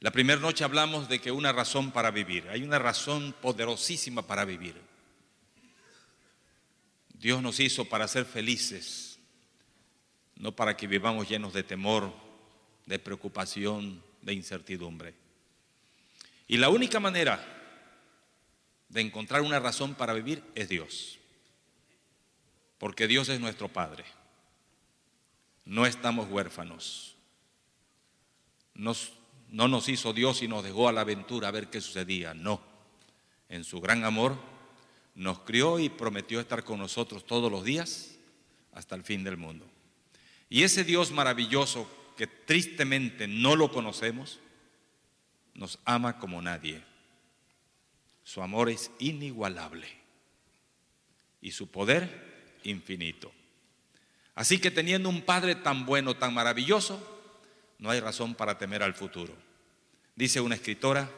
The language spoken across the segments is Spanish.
La primera noche hablamos de que una razón para vivir, hay una razón poderosísima para vivir. Dios nos hizo para ser felices, no para que vivamos llenos de temor, de preocupación, de incertidumbre. Y la única manera de encontrar una razón para vivir es Dios, porque Dios es nuestro Padre. No estamos huérfanos. No nos hizo Dios y nos dejó a la aventura a ver qué sucedía. No, en su gran amor nos crió y prometió estar con nosotros todos los días hasta el fin del mundo. Y ese Dios maravilloso que tristemente no lo conocemos, nos ama como nadie. Su amor es inigualable y su poder infinito. Así que teniendo un Padre tan bueno, tan maravilloso, no hay razón para temer al futuro. Dice una escritora,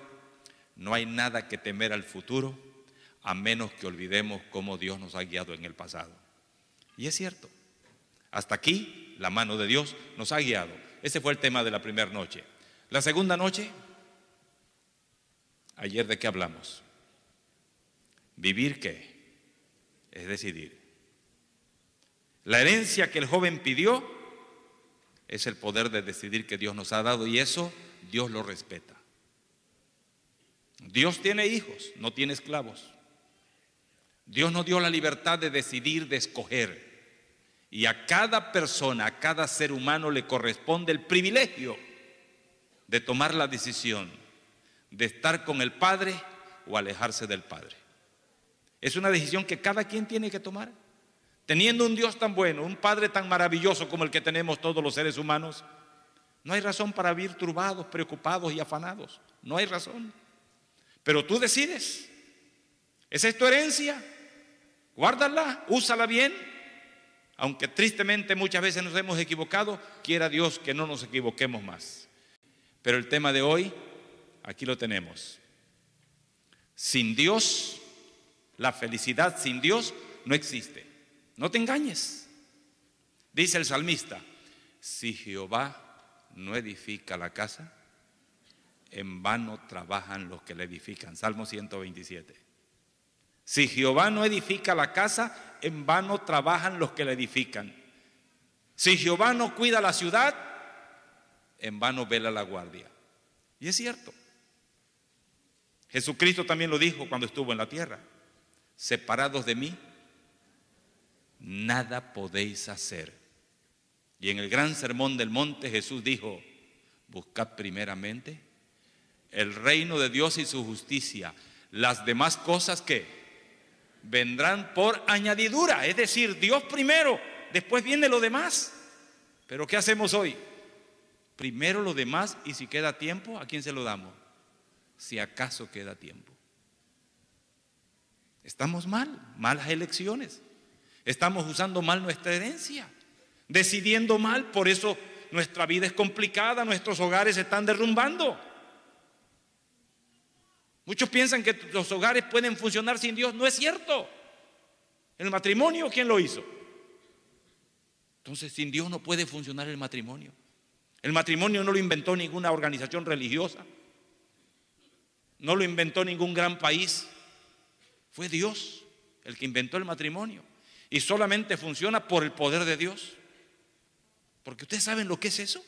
no hay nada que temer al futuro a menos que olvidemos cómo Dios nos ha guiado en el pasado. Y es cierto, hasta aquí la mano de Dios nos ha guiado. Ese fue el tema de la primera noche. La segunda noche, ayer ¿de qué hablamos? ¿Vivir qué? Es decidir. La herencia que el joven pidió es el poder de decidir que Dios nos ha dado, y eso Dios lo respeta. Dios tiene hijos, no tiene esclavos. Dios nos dio la libertad de decidir, de escoger. Y a cada persona, a cada ser humano le corresponde el privilegio de tomar la decisión de estar con el Padre o alejarse del Padre. Es una decisión que cada quien tiene que tomar. Teniendo un Dios tan bueno, un Padre tan maravilloso como el que tenemos todos los seres humanos, no hay razón para vivir turbados, preocupados y afanados. No hay razón. Pero tú decides. Esa es tu herencia. Guárdala, úsala bien. Aunque tristemente muchas veces nos hemos equivocado, quiera Dios que no nos equivoquemos más. Pero el tema de hoy, aquí lo tenemos. Sin Dios, la felicidad sin Dios no existe. No te engañes. Dice el salmista, si Jehová no edifica la casa, en vano trabajan los que la edifican. Salmo 127. Si Jehová no edifica la casa, en vano trabajan los que la edifican. Si Jehová no cuida la ciudad, en vano vela la guardia. Y es cierto. Jesucristo también lo dijo cuando estuvo en la tierra. Separados de mí, nada podéis hacer. Y en el gran sermón del monte Jesús dijo, buscad primeramente el reino de Dios y su justicia. Las demás cosas que vendrán por añadidura, es decir, Dios primero, después viene lo demás. Pero ¿qué hacemos hoy? Primero lo demás, y si queda tiempo, ¿a quién se lo damos? Si acaso queda tiempo. Estamos mal, malas elecciones. Estamos usando mal nuestra herencia, decidiendo mal, por eso nuestra vida es complicada, nuestros hogares se están derrumbando. Muchos piensan que los hogares pueden funcionar sin Dios. No es cierto. El matrimonio, ¿quién lo hizo? Entonces, sin Dios no puede funcionar el matrimonio. El matrimonio no lo inventó ninguna organización religiosa, no lo inventó ningún gran país. Fue Dios el que inventó el matrimonio. Y solamente funciona por el poder de Dios. Porque ustedes saben lo que es eso.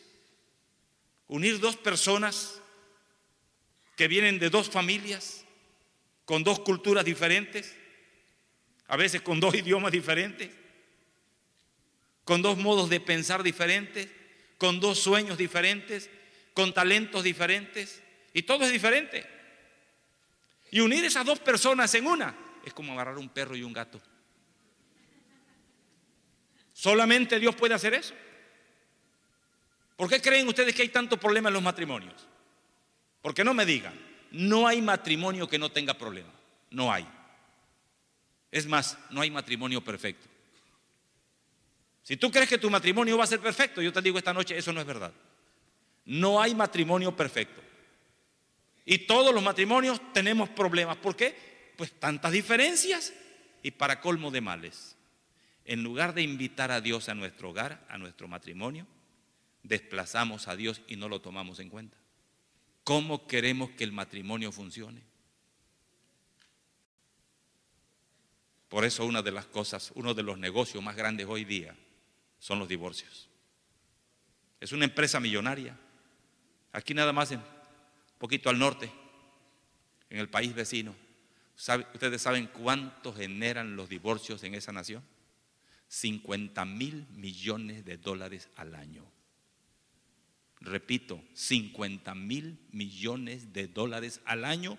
Unir dos personas que vienen de dos familias, con dos culturas diferentes, a veces con dos idiomas diferentes, con dos modos de pensar diferentes, con dos sueños diferentes, con talentos diferentes, y todo es diferente. Y unir esas dos personas en una es como agarrar un perro y un gato. Solamente Dios puede hacer eso. ¿Por qué creen ustedes que hay tanto problema en los matrimonios? Porque no me digan, no hay matrimonio que no tenga problema. No hay. Es más, no hay matrimonio perfecto. Si tú crees que tu matrimonio va a ser perfecto, yo te digo esta noche, eso no es verdad. No hay matrimonio perfecto. Y todos los matrimonios tenemos problemas. ¿Por qué? Pues tantas diferencias y para colmo de males. En lugar de invitar a Dios a nuestro hogar, a nuestro matrimonio, desplazamos a Dios y no lo tomamos en cuenta. ¿Cómo queremos que el matrimonio funcione? Por eso una de las cosas, uno de los negocios más grandes hoy día son los divorcios. Es una empresa millonaria. Aquí nada más, un poquito al norte, en el país vecino. ¿Ustedes saben cuánto generan los divorcios en esa nación? 50,000 millones de dólares al año. Repito, 50,000 millones de dólares al año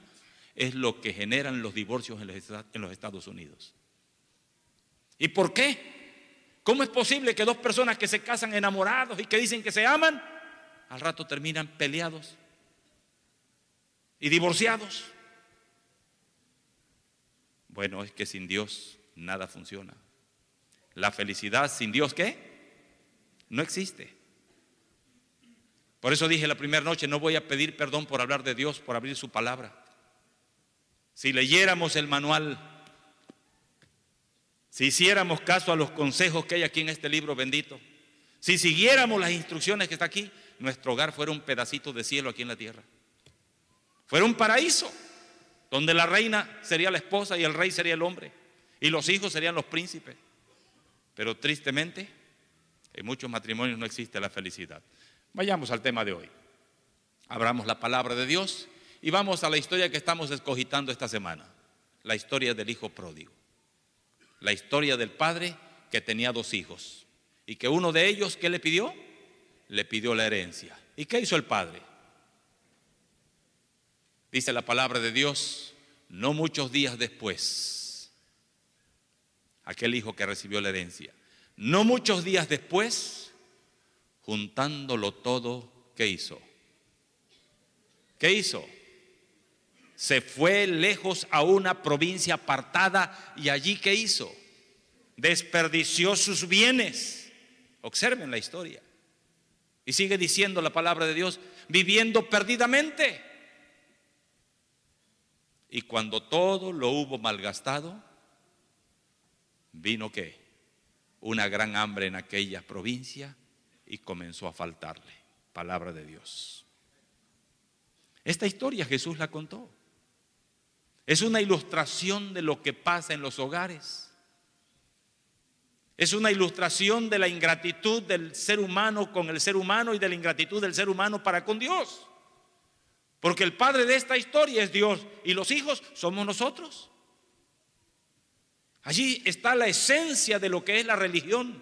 es lo que generan los divorcios en los Estados Unidos. ¿Y por qué? ¿Cómo es posible que dos personas que se casan enamorados y que dicen que se aman, al rato terminan peleados y divorciados? Bueno, es que sin Dios nada funciona. La felicidad sin Dios, ¿qué? No existe. Por eso dije la primera noche, no voy a pedir perdón por hablar de Dios, por abrir su palabra. Si leyéramos el manual, si hiciéramos caso a los consejos que hay aquí en este libro bendito, si siguiéramos las instrucciones que está aquí, nuestro hogar fuera un pedacito de cielo aquí en la tierra. Fuera un paraíso, donde la reina sería la esposa y el rey sería el hombre, y los hijos serían los príncipes. Pero tristemente, en muchos matrimonios no existe la felicidad. Vayamos al tema de hoy. Abramos la palabra de Dios y vamos a la historia que estamos escogitando esta semana. La historia del hijo pródigo. La historia del padre que tenía 2 hijos y que uno de ellos, ¿qué le pidió? Le pidió la herencia. ¿Y qué hizo el padre? Dice la palabra de Dios, no muchos días después, aquel hijo que recibió la herencia, no muchos días después, juntándolo todo, ¿qué hizo? ¿Qué hizo? Se fue lejos a una provincia apartada y allí ¿qué hizo? Desperdició sus bienes. Observen la historia. Y sigue diciendo la palabra de Dios, viviendo perdidamente. Y cuando todo lo hubo malgastado, vino ¿qué? Una gran hambre en aquella provincia y comenzó a faltarle. Palabra de Dios. Esta historia Jesús la contó. Es una ilustración de lo que pasa en los hogares. Es una ilustración de la ingratitud del ser humano con el ser humano y de la ingratitud del ser humano para con Dios. Porque el padre de esta historia es Dios y los hijos somos nosotros. Allí está la esencia de lo que es la religión.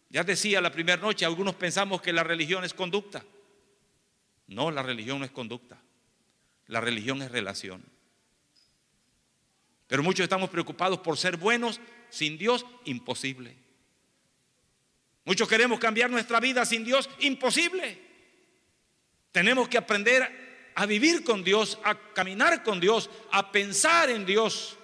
Ya decía la primera noche, algunos pensamos que la religión es conducta. No, la religión no es conducta. La religión es relación. Pero muchos estamos preocupados por ser buenos. Sin Dios, imposible. Muchos queremos cambiar nuestra vida sin Dios, imposible. Tenemos que aprender a vivir con Dios, a caminar con Dios, a pensar en Dios,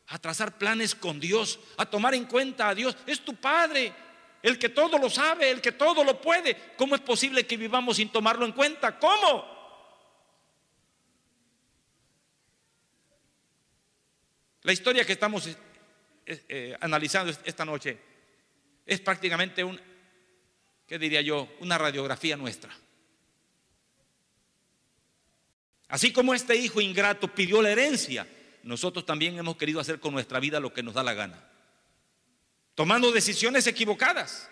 a trazar planes con Dios, a tomar en cuenta a Dios. Es tu Padre, el que todo lo sabe, el que todo lo puede. ¿Cómo es posible que vivamos sin tomarlo en cuenta? ¿Cómo? La historia que estamos analizando esta noche es prácticamente ¿qué diría yo? Una radiografía nuestra. Así como este hijo ingrato pidió la herencia, nosotros también hemos querido hacer con nuestra vida lo que nos da la gana, tomando decisiones equivocadas.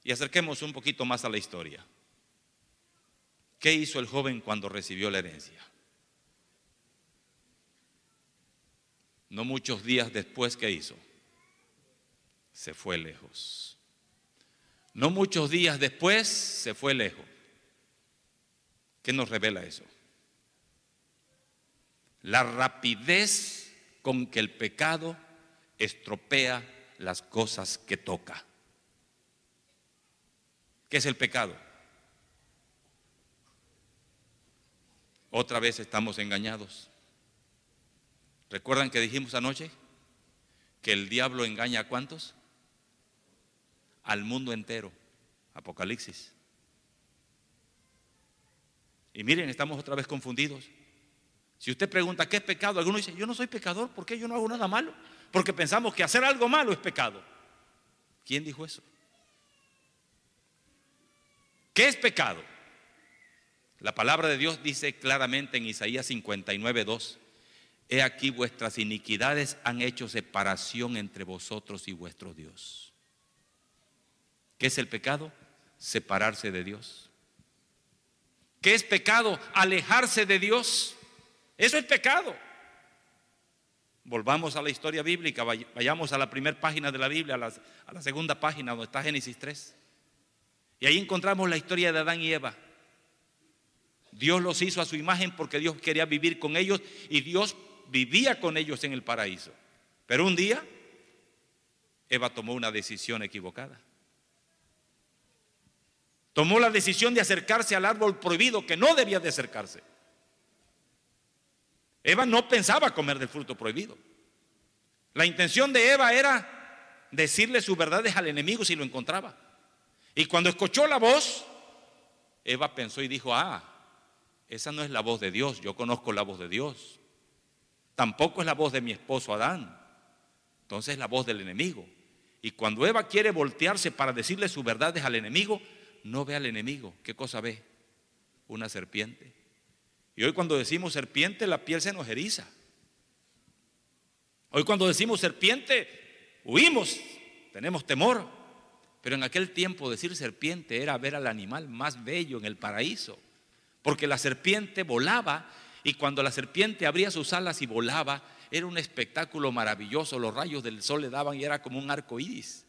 Y acerquemos un poquito más a la historia. ¿Qué hizo el joven cuando recibió la herencia? No muchos días después, ¿qué hizo? Se fue lejos. No muchos días después se fue lejos. ¿Qué nos revela eso? La rapidez con que el pecado estropea las cosas que toca. ¿Qué es el pecado? Otra vez estamos engañados. ¿Recuerdan que dijimos anoche que el diablo engaña a cuántos? Al mundo entero. Apocalipsis. Y miren, estamos otra vez confundidos. Si usted pregunta ¿qué es pecado? Alguno dice, yo no soy pecador, ¿por qué yo no hago nada malo? Porque pensamos que hacer algo malo es pecado. ¿Quién dijo eso? ¿Qué es pecado? La palabra de Dios dice claramente en Isaías 59:2: he aquí vuestras iniquidades han hecho separación entre vosotros y vuestro Dios. ¿Qué es el pecado? Separarse de Dios. ¿Qué es pecado? Alejarse de Dios. Eso es pecado. Volvamos a la historia bíblica, vayamos a la primera página de la Biblia, a la segunda página donde está Génesis 3. Y ahí encontramos la historia de Adán y Eva. Dios los hizo a su imagen porque Dios quería vivir con ellos y Dios vivía con ellos en el paraíso. Pero un día Eva tomó una decisión equivocada. Tomó la decisión de acercarse al árbol prohibido que no debía de acercarse. Eva no pensaba comer del fruto prohibido. La intención de Eva era decirle sus verdades al enemigo si lo encontraba. Y cuando escuchó la voz, Eva pensó y dijo: esa no es la voz de Dios, yo conozco la voz de Dios. Tampoco es la voz de mi esposo Adán. Entonces es la voz del enemigo. Y cuando Eva quiere voltearse para decirle sus verdades al enemigo, no ve al enemigo. ¿Qué cosa ve? Una serpiente. Y hoy cuando decimos serpiente, la piel se nos eriza. Hoy cuando decimos serpiente, huimos, tenemos temor. Pero en aquel tiempo decir serpiente era ver al animal más bello en el paraíso. Porque la serpiente volaba, y cuando la serpiente abría sus alas y volaba, era un espectáculo maravilloso. Los rayos del sol le daban y era como un arco iris.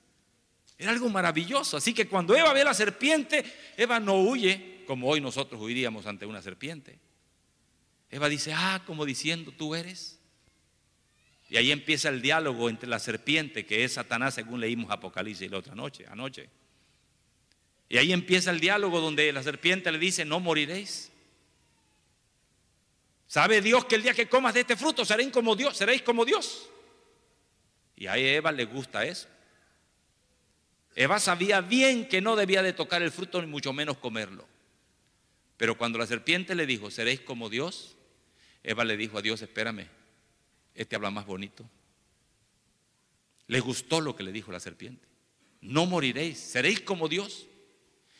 Era algo maravilloso. Así que cuando Eva ve a la serpiente, Eva no huye como hoy nosotros huiríamos ante una serpiente. Eva dice: como diciendo, tú eres. Y ahí empieza el diálogo entre la serpiente, que es Satanás, según leímos Apocalipsis la otra anoche. Y ahí empieza el diálogo donde la serpiente le dice: no moriréis. ¿Sabe Dios que el día que comas de este fruto seréis como Dios? Y a Eva le gusta eso. Eva sabía bien que no debía de tocar el fruto, ni mucho menos comerlo. Pero cuando la serpiente le dijo: seréis como Dios, Eva le dijo a Dios: espérame, este habla más bonito. Le gustó lo que le dijo la serpiente: no moriréis, seréis como Dios.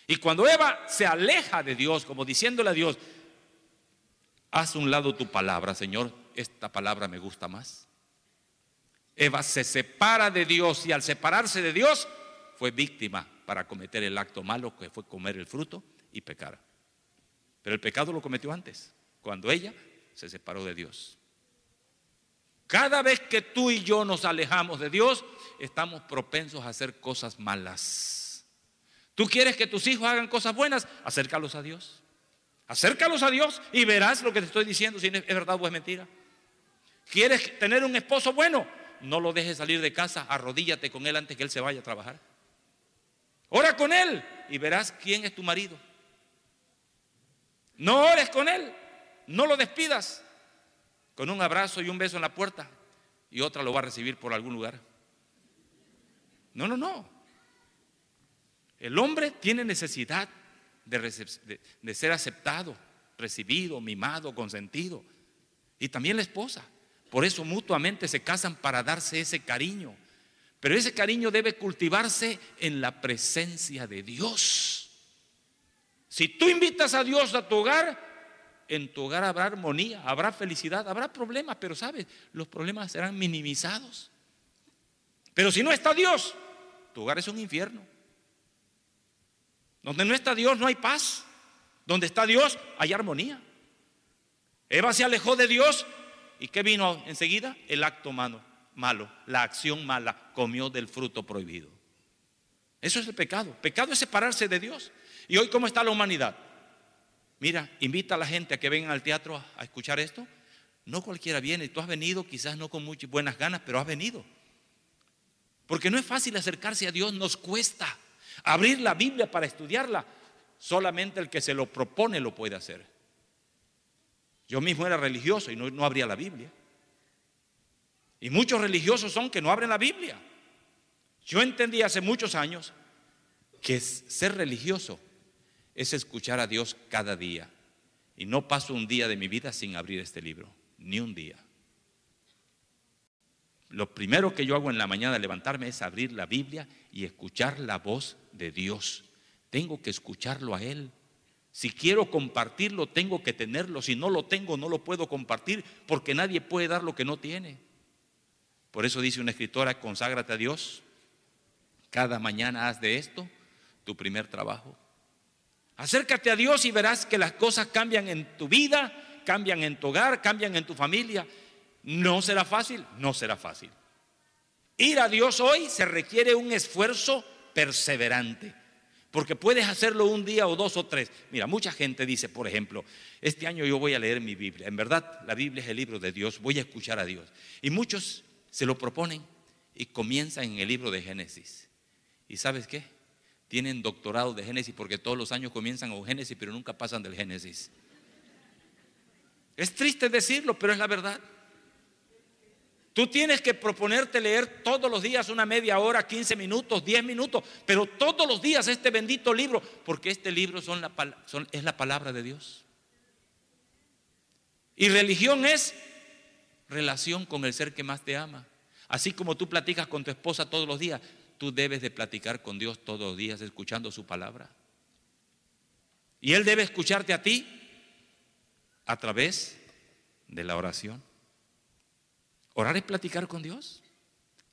Y cuando Eva se aleja de Dios, como diciéndole a Dios: haz a un lado tu palabra, Señor, esta palabra me gusta más. Eva se separa de Dios, y al separarse de Dios fue víctima para cometer el acto malo, que fue comer el fruto y pecar. Pero el pecado lo cometió antes, cuando ella se separó de Dios. Cada vez que tú y yo nos alejamos de Dios, estamos propensos a hacer cosas malas. ¿Tú quieres que tus hijos hagan cosas buenas? Acércalos a Dios. Acércalos a Dios y verás lo que te estoy diciendo, si es verdad o es mentira. ¿Quieres tener un esposo bueno? No lo dejes salir de casa, arrodíllate con él antes que él se vaya a trabajar. Ora con él y verás quién es tu marido. No ores con él, no lo despidas con un abrazo y un beso en la puerta y otra lo va a recibir por algún lugar. No. El hombre tiene necesidad de ser aceptado, recibido, mimado, consentido. Y también la esposa. Por eso mutuamente se casan, para darse ese cariño. Pero ese cariño debe cultivarse en la presencia de Dios. Si tú invitas a Dios a tu hogar, en tu hogar habrá armonía, habrá felicidad, habrá problemas, pero sabes, los problemas serán minimizados. Pero si no está Dios, tu hogar es un infierno. Donde no está Dios no hay paz. Donde está Dios hay armonía. Eva se alejó de Dios, ¿y qué vino enseguida? El acto malo, la acción mala, comió del fruto prohibido. Eso es el pecado. Pecado es separarse de Dios. ¿Y hoy cómo está la humanidad? Mira, invita a la gente a que vengan al teatro a escuchar esto. No cualquiera viene. Tú has venido, quizás no con muchas buenas ganas, pero has venido. Porque no es fácil acercarse a Dios, nos cuesta. Abrir la Biblia para estudiarla, solamente el que se lo propone lo puede hacer. Yo mismo era religioso y no abría la Biblia. Y muchos religiosos son que no abren la Biblia. Yo entendí hace muchos años que ser religioso es escuchar a Dios cada día. Y no paso un día de mi vida sin abrir este libro, ni un día. Lo primero que yo hago en la mañana al levantarme es abrir la Biblia y escuchar la voz de Dios. tengo que escucharlo a Él. Si quiero compartirlo, tengo que tenerlo. Si no lo tengo, no lo puedo compartir, porque nadie puede dar lo que no tiene. Por eso dice una escritora: conságrate a Dios. Cada mañana haz de esto tu primer trabajo. Acércate a Dios y verás que las cosas cambian en tu vida, cambian en tu hogar, cambian en tu familia. No será fácil, no será fácil. Ir a Dios hoy se requiere un esfuerzo perseverante, porque puedes hacerlo un día o dos o tres. Mira, mucha gente dice, por ejemplo, este año yo voy a leer mi Biblia. En verdad, la Biblia es el libro de Dios, voy a escuchar a Dios. Y muchos se lo proponen y comienzan en el libro de Génesis. ¿Y sabes qué? Tienen doctorado de Génesis, porque todos los años comienzan con Génesis, pero nunca pasan del Génesis. Es triste decirlo, pero es la verdad. Tú tienes que proponerte leer todos los días una media hora, 15 minutos, 10 minutos, pero todos los días este bendito libro, porque este libro es la palabra de Dios. Y religión es relación con el ser que más te ama. Así como tú platicas con tu esposa todos los días, tú debes de platicar con Dios todos los días escuchando su palabra. Y Él debe escucharte a ti a través de la oración. Orar es platicar con Dios.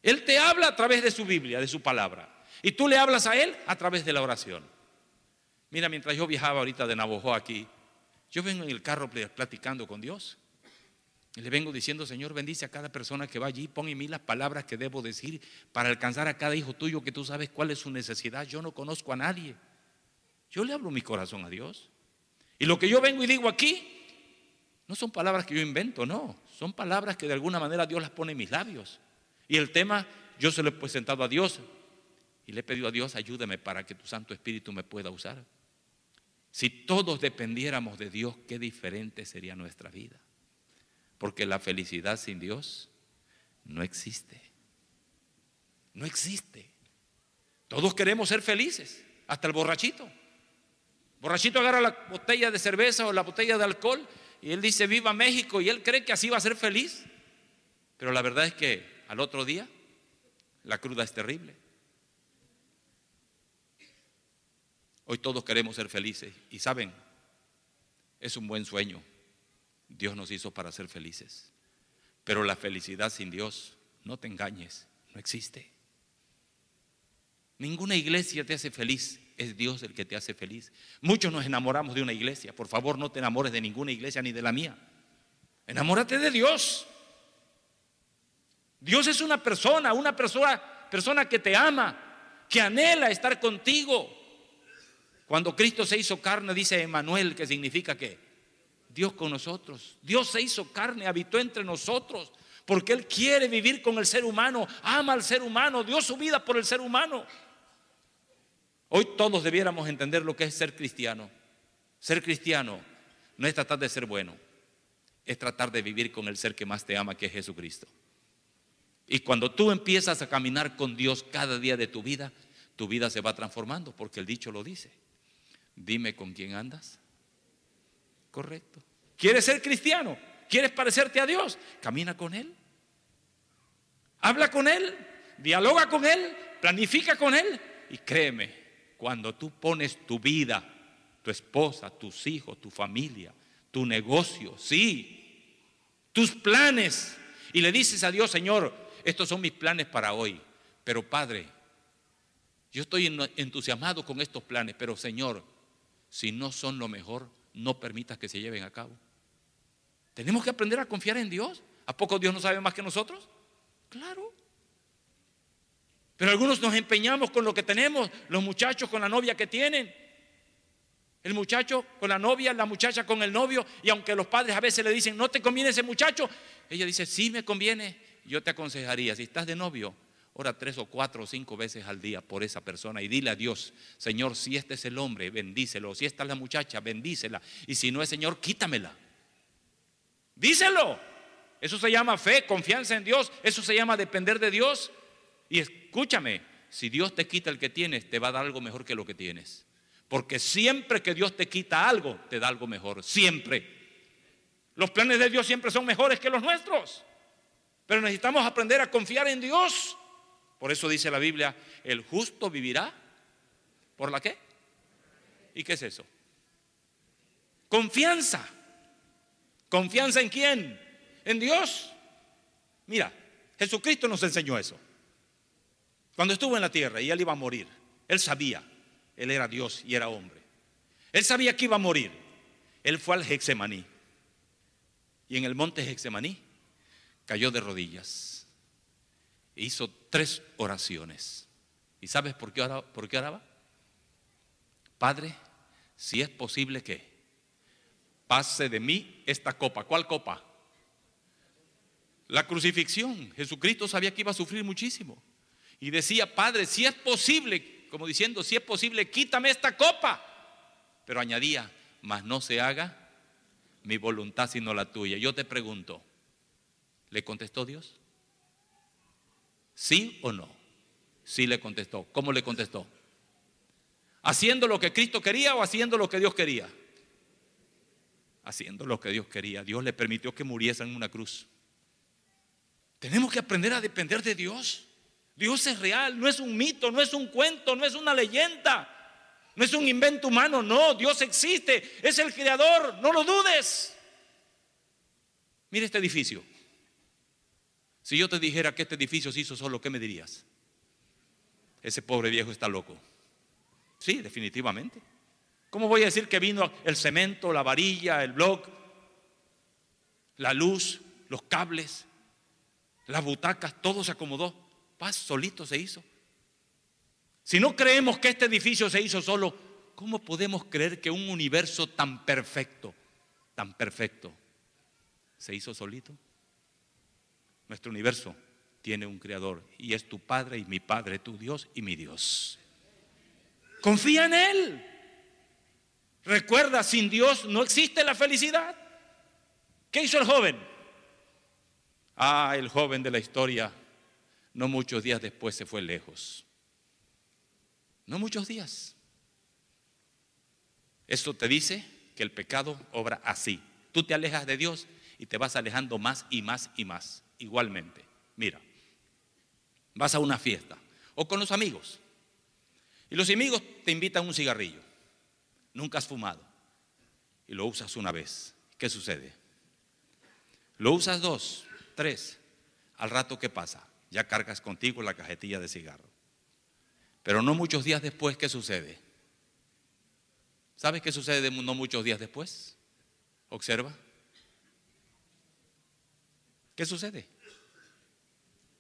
Él te habla a través de su Biblia, de su palabra, y tú le hablas a Él a través de la oración. Mira, mientras yo viajaba ahorita de Navojoa aquí, yo vengo en el carro platicando con Dios. Y le vengo diciendo: Señor, bendice a cada persona que va allí, pon en mí las palabras que debo decir para alcanzar a cada hijo tuyo, que tú sabes cuál es su necesidad. Yo no conozco a nadie. Yo le abro mi corazón a Dios. Y lo que yo vengo y digo aquí no son palabras que yo invento, no. Son palabras que de alguna manera Dios las pone en mis labios. Y el tema yo se lo he presentado a Dios y le he pedido a Dios: ayúdame para que tu Santo Espíritu me pueda usar. Si todos dependiéramos de Dios, qué diferente sería nuestra vida. Porque la felicidad sin Dios no existe. No existe. Todos queremos ser felices, hasta el borrachito. El borrachito agarra la botella de cerveza o la botella de alcohol y él dice: viva México, y él cree que así va a ser feliz. Pero la verdad es que al otro día la cruda es terrible. Hoy todos queremos ser felices y saben, es un buen sueño. Dios nos hizo para ser felices, pero la felicidad sin Dios, no te engañes, no existe. Ninguna iglesia te hace feliz, es Dios el que te hace feliz. Muchos nos enamoramos de una iglesia. Por favor, no te enamores de ninguna iglesia ni de la mía. Enamórate de Dios. Dios es una persona que te ama, que anhela estar contigo. Cuando Cristo se hizo carne, dice Emmanuel, que significa ¿qué? Dios con nosotros. Dios se hizo carne, habitó entre nosotros, porque Él quiere vivir con el ser humano, ama al ser humano, dio su vida por el ser humano. Hoy todos debiéramos entender lo que es ser cristiano. Ser cristiano no es tratar de ser bueno, es tratar de vivir con el ser que más te ama, que es Jesucristo. Y cuando tú empiezas a caminar con Dios cada día de tu vida se va transformando, porque el dicho lo dice: dime con quién andas. Correcto. ¿Quieres ser cristiano? ¿Quieres parecerte a Dios? Camina con Él. Habla con Él. Dialoga con Él. Planifica con Él. Y créeme, cuando tú pones tu vida, tu esposa, tus hijos, tu familia, tu negocio, sí, tus planes, y le dices a Dios: Señor, estos son mis planes para hoy, pero Padre, yo estoy entusiasmado con estos planes, pero Señor, si no son lo mejor, no permitas que se lleven a cabo. Tenemos que aprender a confiar en Dios. ¿A poco Dios no sabe más que nosotros? Claro. Pero algunos nos empeñamos con lo que tenemos. Los muchachos con la novia que tienen, el muchacho con la novia, la muchacha con el novio. Y aunque los padres a veces le dicen: no te conviene ese muchacho, ella dice: sí me conviene. Yo te aconsejaría, si estás de novio, ora 3 o 4 o 5 veces al día por esa persona y dile a Dios: Señor, si este es el hombre, bendícelo. Si esta es la muchacha, bendícela. Y si no es, Señor, quítamela. Díselo. Eso se llama fe, confianza en Dios. Eso se llama depender de Dios. Y escúchame, si Dios te quita el que tienes, te va a dar algo mejor que lo que tienes. Porque siempre que Dios te quita algo, te da algo mejor. Siempre. Los planes de Dios siempre son mejores que los nuestros. Pero necesitamos aprender a confiar en Dios. Por eso dice la Biblia: el justo vivirá. ¿Por la qué? ¿Y qué es eso? Confianza. ¿Confianza en quién? En Dios. Mira, Jesucristo nos enseñó eso. Cuando estuvo en la tierra y Él iba a morir, Él sabía, Él era Dios y era hombre. Él sabía que iba a morir. Él fue al Getsemaní. Y en el monte Getsemaní cayó de rodillas. E hizo 3 oraciones. ¿Y sabes por qué oraba? Padre, si es posible que pase de mí esta copa. ¿Cuál copa? La crucifixión. Jesucristo sabía que iba a sufrir muchísimo. Y decía, Padre, si es posible, como diciendo, si es posible, quítame esta copa. Pero añadía, mas no se haga mi voluntad sino la tuya. Yo te pregunto, ¿le contestó Dios? ¿Sí o no? Sí le contestó. ¿Cómo le contestó? ¿Haciendo lo que Cristo quería o haciendo lo que Dios quería? Haciendo lo que Dios quería. Dios le permitió que muriese en una cruz. Tenemos que aprender a depender de Dios. Dios es real, no es un mito, no es un cuento, no es una leyenda, no es un invento humano, no, Dios existe, es el creador, no lo dudes. Mira este edificio. Si yo te dijera que este edificio se hizo solo, ¿qué me dirías? Ese pobre viejo está loco. Sí, definitivamente. ¿Cómo voy a decir que vino el cemento, la varilla, el bloc, la luz, los cables, las butacas, todo se acomodó? Paz, solito se hizo. Si no creemos que este edificio se hizo solo, ¿cómo podemos creer que un universo tan perfecto, se hizo solito? Nuestro universo tiene un creador y es tu Padre y mi Padre, tu Dios y mi Dios. Confía en Él. Recuerda, sin Dios no existe la felicidad. ¿Qué hizo el joven? El joven de la historia, no muchos días después se fue lejos. No muchos días. Eso te dice que el pecado obra así. Tú te alejas de Dios y te vas alejando más y más y más. Igualmente, mira, vas a una fiesta o con los amigos y los amigos te invitan a un cigarrillo. Nunca has fumado y lo usas una vez. ¿Qué sucede? Lo usas 2, 3. Al rato, ¿qué pasa? Ya cargas contigo la cajetilla de cigarro. Pero no muchos días después, ¿qué sucede? ¿Sabes qué sucede no muchos días después? Observa. ¿Qué sucede?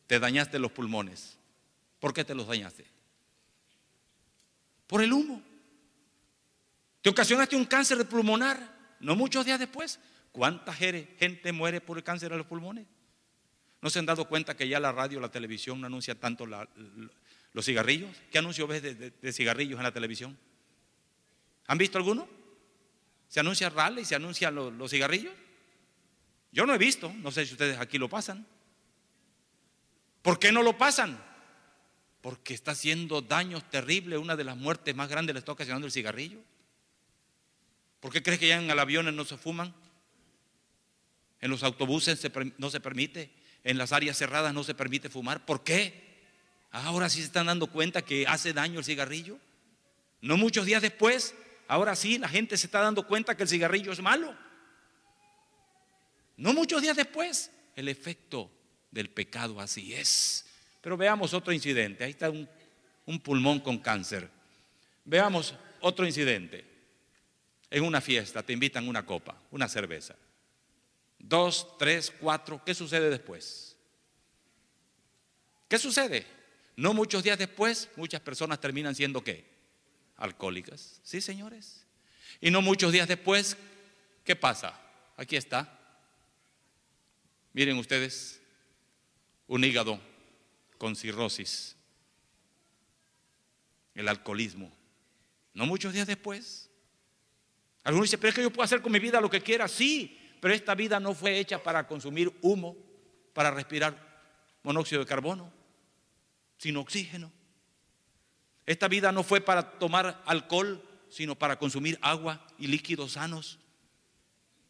Te dañaste los pulmones. ¿Por qué te los dañaste? Por el humo. Te ocasionaste un cáncer pulmonar. No muchos días después. ¿Cuánta gente muere por el cáncer de los pulmones? ¿No se han dado cuenta que ya la radio, la televisión no anuncia tanto los cigarrillos? ¿Qué anuncio ves de cigarrillos en la televisión? ¿Han visto alguno? ¿Se anuncia Raleigh? ¿Se anuncian los cigarrillos? Yo no he visto, no sé si ustedes aquí lo pasan. ¿Por qué no lo pasan? Porque está haciendo daños terribles. Una de las muertes más grandes le está ocasionando el cigarrillo. ¿Por qué crees que ya en los aviones no se fuman? En los autobuses no se permite. En las áreas cerradas no se permite fumar. ¿Por qué? Ahora sí se están dando cuenta que hace daño el cigarrillo. No muchos días después, ahora sí la gente se está dando cuenta que el cigarrillo es malo. No muchos días después, el efecto del pecado así es. Pero veamos otro incidente. Ahí está un pulmón con cáncer. Veamos otro incidente. En una fiesta te invitan una copa, una cerveza. 2, 3, 4, ¿qué sucede después? ¿Qué sucede? No muchos días después, muchas personas terminan siendo ¿qué? Alcohólicas. Sí, señores. Y no muchos días después, ¿qué pasa? Aquí está. Miren ustedes, un hígado con cirrosis, el alcoholismo. No muchos días después. Algunos dicen, pero es que yo puedo hacer con mi vida lo que quiera. Sí, pero esta vida no fue hecha para consumir humo, para respirar monóxido de carbono, sino oxígeno. Esta vida no fue para tomar alcohol, sino para consumir agua y líquidos sanos.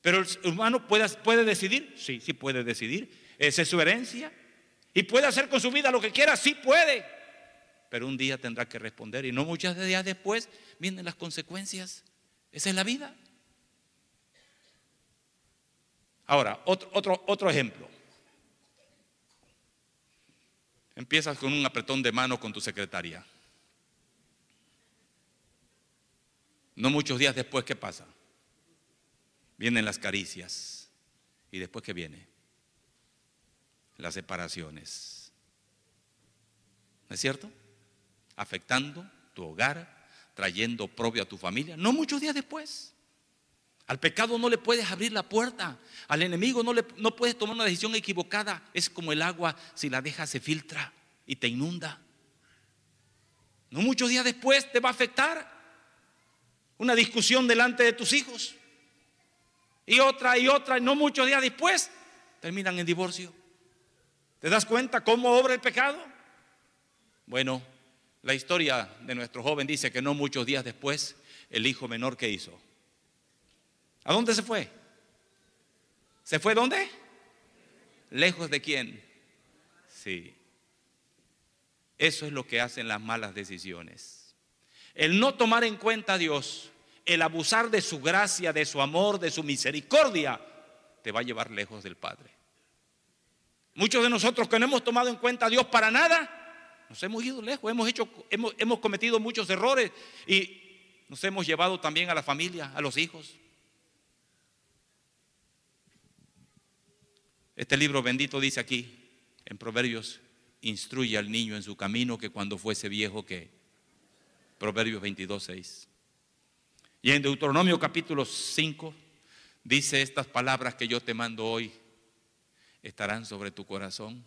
Pero el humano puede decidir. Sí, sí puede decidir. Esa es su herencia. Y puede hacer con su vida lo que quiera. Sí puede. pero un día tendrá que responder, y no muchos días después vienen las consecuencias. Esa es la vida. Ahora, otro ejemplo. Empiezas con un apretón de mano con tu secretaria. No muchos días después, ¿qué pasa? Vienen las caricias. ¿Y después qué viene? Las separaciones. ¿No es cierto? Afectando tu hogar, trayendo oprobio a tu familia. No muchos días después. Al pecado no le puedes abrir la puerta. Al enemigo no puedes tomar una decisión equivocada. Es como el agua, si la dejas se filtra y te inunda. No muchos días después te va a afectar una discusión delante de tus hijos. Y otra, y no muchos días después terminan en divorcio. ¿Te das cuenta cómo obra el pecado? Bueno, la historia de nuestro joven dice que no muchos días después, el hijo menor, ¿qué hizo? ¿A dónde se fue? ¿Se fue dónde? ¿Lejos de quién? Sí. Eso es lo que hacen las malas decisiones. El no tomar en cuenta a Dios, el abusar de su gracia, de su amor, de su misericordia, te va a llevar lejos del Padre. Muchos de nosotros que no hemos tomado en cuenta a Dios para nada, nos hemos ido lejos, hemos cometido muchos errores y nos hemos llevado también a la familia, a los hijos. Este libro bendito dice aquí, en Proverbios, instruye al niño en su camino, que cuando fuese viejo, ¿qué? Proverbios 22:6. Y en Deuteronomio capítulo 5 dice estas palabras que yo te mando hoy, estarán sobre tu corazón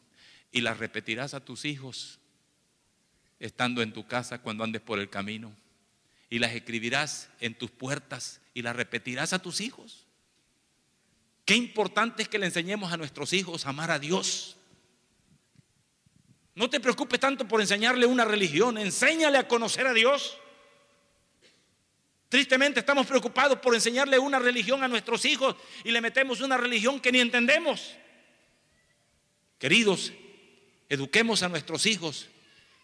y las repetirás a tus hijos estando en tu casa cuando andes por el camino, y las escribirás en tus puertas y las repetirás a tus hijos. Qué importante es que le enseñemos a nuestros hijos a amar a Dios. No te preocupes tanto por enseñarle una religión, enséñale a conocer a Dios. Tristemente estamos preocupados por enseñarle una religión a nuestros hijos y le metemos una religión que ni entendemos. Queridos, eduquemos a nuestros hijos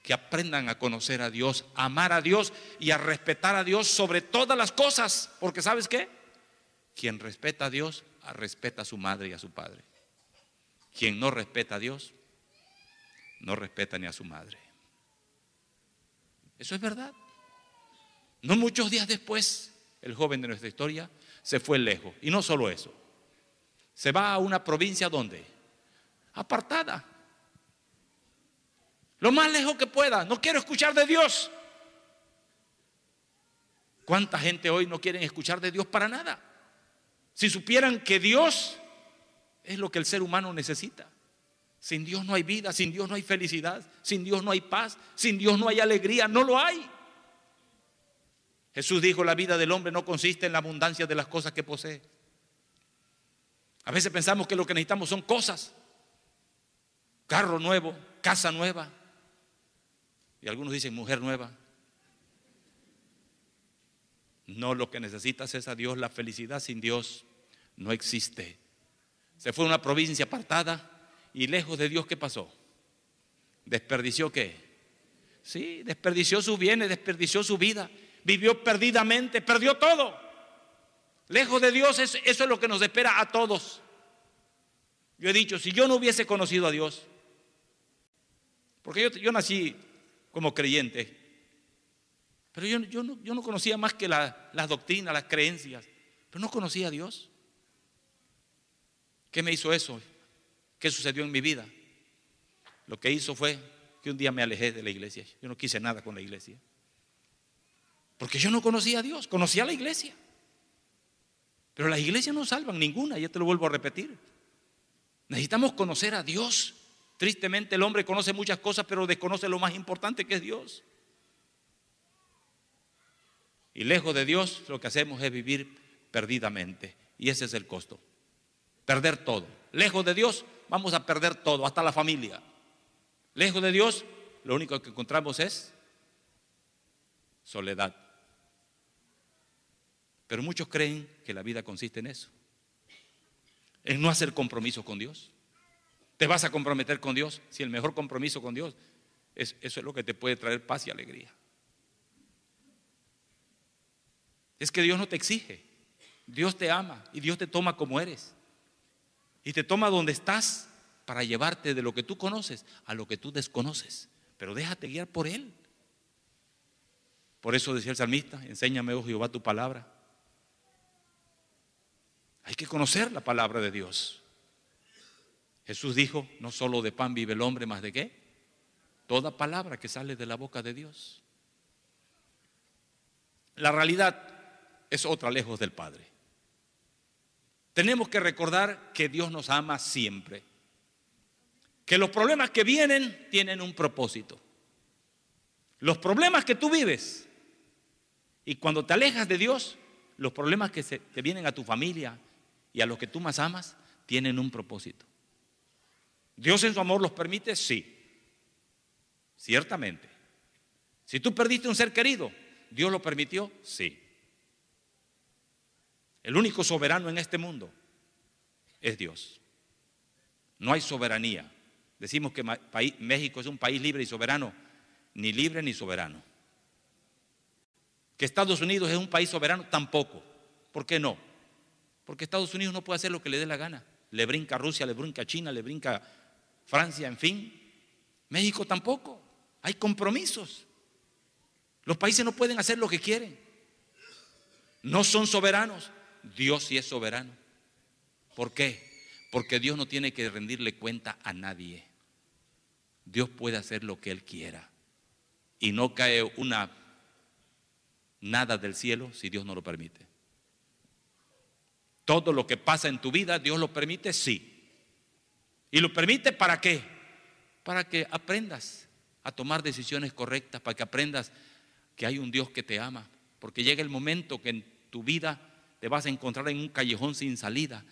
que aprendan a conocer a Dios, a amar a Dios y a respetar a Dios sobre todas las cosas. Porque ¿sabes qué? Quien respeta a Dios, respeta a su madre y a su padre. Quien no respeta a Dios, no respeta ni a su madre. Eso es verdad. No muchos días después, el joven de nuestra historia se fue lejos. Y no solo eso, se va a una provincia donde apartada, lo más lejos que pueda. No quiero escuchar de Dios. ¿Cuánta gente hoy no quiere escuchar de Dios para nada? Si supieran que Dios es lo que el ser humano necesita. Sin Dios no hay vida, sin Dios no hay felicidad, sin Dios no hay paz, sin Dios no hay alegría, no lo hay. Jesús dijo, la vida del hombre no consiste en la abundancia de las cosas que posee. A veces pensamos que lo que necesitamos son cosas, carro nuevo, casa nueva, y algunos dicen mujer nueva. No, lo que necesitas es a Dios. La felicidad sin Dios no existe. Se fue a una provincia apartada y lejos de Dios, ¿qué pasó? ¿Desperdició qué? Sí, desperdició sus bienes, desperdició su vida, vivió perdidamente, perdió todo. Lejos de Dios, eso es lo que nos espera a todos. Yo he dicho, si yo no hubiese conocido a Dios, porque yo nací como creyente, pero yo no conocía más que las doctrinas, las creencias, pero no conocía a Dios. ¿Qué me hizo eso? ¿Qué sucedió en mi vida? Lo que hizo fue que un día me alejé de la iglesia. Yo no quise nada con la iglesia, porque yo no conocía a Dios, conocía a la iglesia. Pero las iglesias no salvan ninguna, ya te lo vuelvo a repetir. Necesitamos conocer a Dios. Tristemente el hombre conoce muchas cosas, pero desconoce lo más importante, que es Dios. Y lejos de Dios lo que hacemos es vivir perdidamente. Y ese es el costo. Perder todo. Lejos de Dios vamos a perder todo, hasta la familia. Lejos de Dios lo único que encontramos es soledad. Pero muchos creen que la vida consiste en eso, en no hacer compromiso con Dios. ¿Te vas a comprometer con Dios? Si el mejor compromiso con Dios Eso es lo que te puede traer paz y alegría. Es que Dios no te exige, Dios te ama y Dios te toma como eres. Y te toma donde estás para llevarte de lo que tú conoces a lo que tú desconoces. Pero déjate guiar por Él. Por eso decía el salmista: enséñame, oh Jehová, tu palabra. Hay que conocer la palabra de Dios. Jesús dijo: no solo de pan vive el hombre, más de qué, toda palabra que sale de la boca de Dios. La realidad es otra, lejos del Padre. Tenemos que recordar que Dios nos ama siempre, que los problemas que vienen tienen un propósito. Los problemas que tú vives, y cuando te alejas de Dios, los problemas que te vienen a tu familia y a los que tú más amas, tienen un propósito. ¿Dios en su amor los permite? Sí, ciertamente. Si tú perdiste un ser querido, ¿Dios lo permitió? Sí. El único soberano en este mundo es Dios. No hay soberanía. Decimos que México es un país libre y soberano. Ni libre ni soberano. Que Estados Unidos es un país soberano, tampoco. ¿Por qué no? Porque Estados Unidos no puede hacer lo que le dé la gana. Le brinca a Rusia, le brinca a China, le brinca a Francia, en fin. México tampoco. Hay compromisos. Los países no pueden hacer lo que quieren. No son soberanos. Dios sí es soberano. ¿Por qué? Porque Dios no tiene que rendirle cuenta a nadie. Dios puede hacer lo que Él quiera. Y no cae nada del cielo si Dios no lo permite. Todo lo que pasa en tu vida, Dios lo permite, sí. ¿Y lo permite para qué? Para que aprendas a tomar decisiones correctas, para que aprendas que hay un Dios que te ama. Porque llega el momento que en tu vida te vas a encontrar en un callejón sin salida.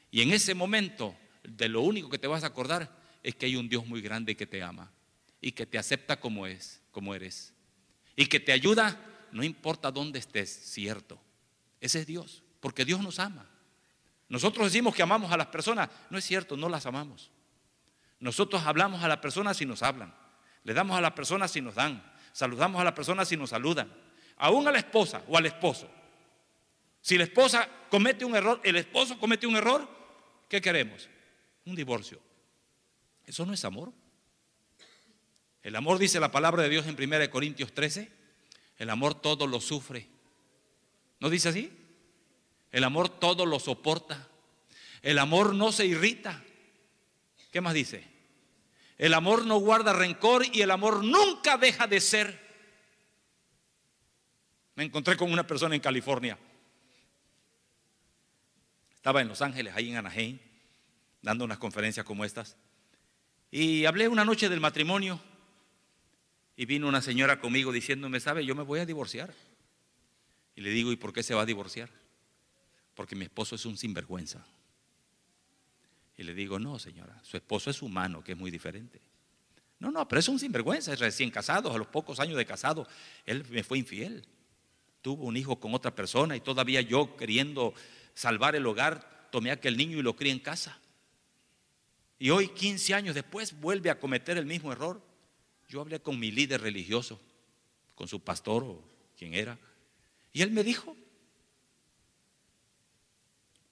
Y en ese momento, de lo único que te vas a acordar es que hay un Dios muy grande que te ama y que te acepta como eres. Y que te ayuda, no importa dónde estés, cierto. Ese es Dios, porque Dios nos ama. Nosotros decimos que amamos a las personas, no es cierto, no las amamos. Nosotros hablamos a las personas si nos hablan, le damos a las personas si nos dan, saludamos a las personas si nos saludan, aún a la esposa o al esposo. Si la esposa comete un error, el esposo comete un error, ¿qué queremos? Un divorcio. Eso no es amor. El amor, dice la palabra de Dios en 1 Corintios 13, el amor todo lo sufre. ¿No dice así? El amor todo lo soporta. El amor no se irrita. ¿Qué más dice? El amor no guarda rencor y el amor nunca deja de ser. Me encontré con una persona en California. Estaba en Los Ángeles, ahí en Anaheim, dando unas conferencias como estas. Y hablé una noche del matrimonio. Y vino una señora conmigo diciéndome: ¿sabe? Yo me voy a divorciar. Y le digo: ¿y por qué se va a divorciar? Porque mi esposo es un sinvergüenza. Y le digo: no, señora, su esposo es humano, que es muy diferente. No, pero es un sinvergüenza, es recién casado, a los pocos años de casado, él me fue infiel. Tuvo un hijo con otra persona y todavía yo, queriendo salvar el hogar, tomé a aquel niño y lo crié en casa. Y hoy, 15 años después, vuelve a cometer el mismo error. Yo hablé con mi líder religioso, con su pastor o quien era, y él me dijo,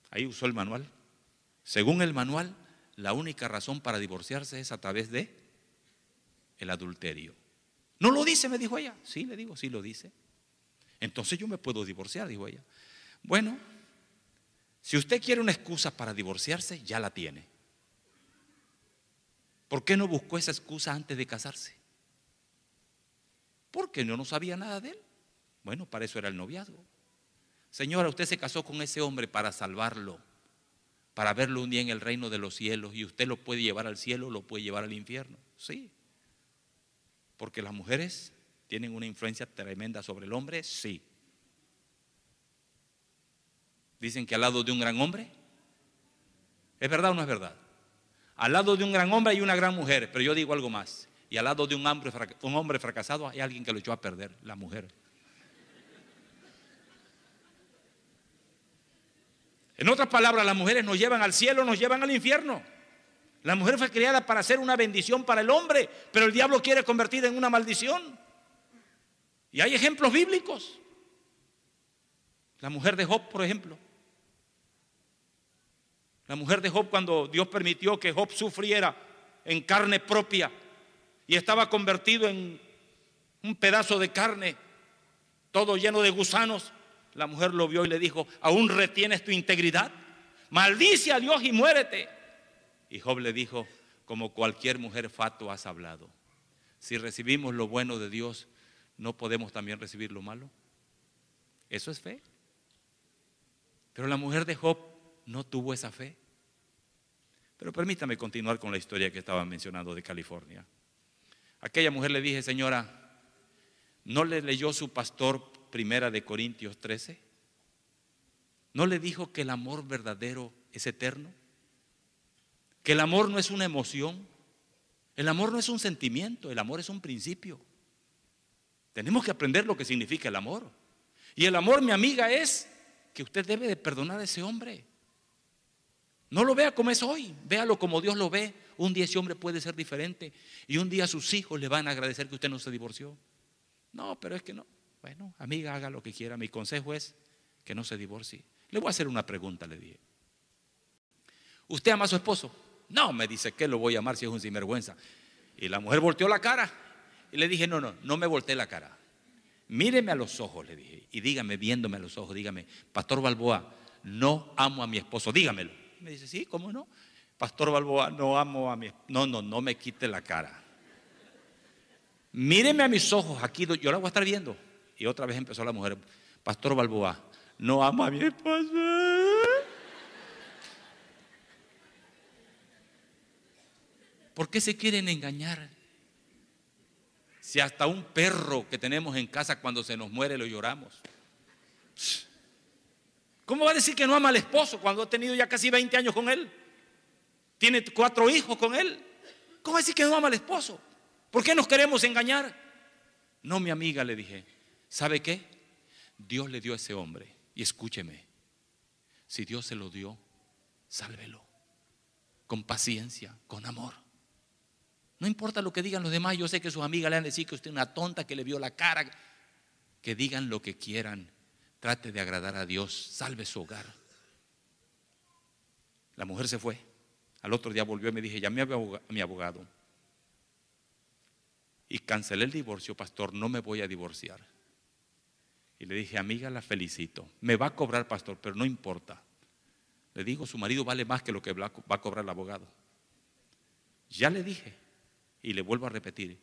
ahí usó el manual, según el manual, la única razón para divorciarse es a través de el adulterio. ¿No lo dice?, me dijo ella. Sí, le digo, sí lo dice. Entonces yo me puedo divorciar, dijo ella. Bueno, si usted quiere una excusa para divorciarse, ya la tiene. ¿Por qué no buscó esa excusa antes de casarse? Porque yo no sabía nada de él. Bueno, para eso era el noviazgo. Señora, usted se casó con ese hombre para salvarlo, para verlo un día en el reino de los cielos, y usted lo puede llevar al cielo, lo puede llevar al infierno. Sí. Porque las mujeres tienen una influencia tremenda sobre el hombre, sí. Dicen que al lado de un gran hombre, ¿es verdad o no es verdad? Al lado de un gran hombre hay una gran mujer, pero yo digo algo más. Y al lado de un hombre fracasado hay alguien que lo echó a perder, la mujer. En otras palabras, las mujeres nos llevan al cielo, nos llevan al infierno. La mujer fue creada para ser una bendición para el hombre, pero el diablo quiere convertirla en una maldición. Y hay ejemplos bíblicos. La mujer de Job, por ejemplo. La mujer de Job, cuando Dios permitió que Job sufriera en carne propia y estaba convertido en un pedazo de carne, todo lleno de gusanos, la mujer lo vio y le dijo: ¿aún retienes tu integridad? Maldice a Dios y muérete. Y Job le dijo: como cualquier mujer fatua has hablado. Si recibimos lo bueno de Dios, ¿no podemos también recibir lo malo? Eso es fe. Pero la mujer de Job no tuvo esa fe. Pero permítame continuar con la historia que estaba mencionando de California. Aquella mujer le dije: señora, ¿no le leyó su pastor Primera de Corintios 13? ¿No le dijo que el amor verdadero es eterno? Que el amor no es una emoción, el amor no es un sentimiento, el amor es un principio. Tenemos que aprender lo que significa el amor. Y el amor, mi amiga, es que usted debe de perdonar a ese hombre. No lo vea como es hoy, véalo como Dios lo ve. Un día ese hombre puede ser diferente y un día sus hijos le van a agradecer que usted no se divorció. No, pero es que no. Bueno, amiga, haga lo que quiera. Mi consejo es que no se divorcie. Le voy a hacer una pregunta, le dije. ¿Usted ama a su esposo? No, me dice, ¿qué lo voy a amar si es un sinvergüenza? Y la mujer volteó la cara y le dije: no me volteé la cara. Míreme a los ojos, le dije, y dígame, viéndome a los ojos, dígame: Pastor Balboa, no amo a mi esposo, dígamelo. Y me dice: sí, ¿cómo no? Pastor Balboa, no amo a mi esposo. No me quite la cara. Míreme a mis ojos, aquí yo la voy a estar viendo. Y otra vez empezó la mujer: Pastor Balboa, no amo a mi esposo. ¿Por qué se quieren engañar? Si hasta un perro que tenemos en casa, cuando se nos muere lo lloramos. ¿Cómo va a decir que no ama al esposo cuando ha tenido ya casi 20 años con él? Tiene 4 hijos con él. ¿Cómo va a decir que no ama al esposo? ¿Por qué nos queremos engañar? No, mi amiga, le dije, ¿sabe qué? Dios le dio a ese hombre. Y escúcheme, si Dios se lo dio, sálvelo. Con paciencia, con amor. No importa lo que digan los demás. Yo sé que sus amigas le han de decir que usted es una tonta, que le vio la cara. Que digan lo que quieran. Trate de agradar a Dios. Salve su hogar. La mujer se fue. Al otro día volvió y me dije: llamé a mi abogado y cancelé el divorcio, pastor, no me voy a divorciar. Y le dije: amiga, la felicito. Me va a cobrar, pastor, pero no importa. Le digo: su marido vale más que lo que va a cobrar el abogado. Ya le dije. Y le vuelvo a repetir: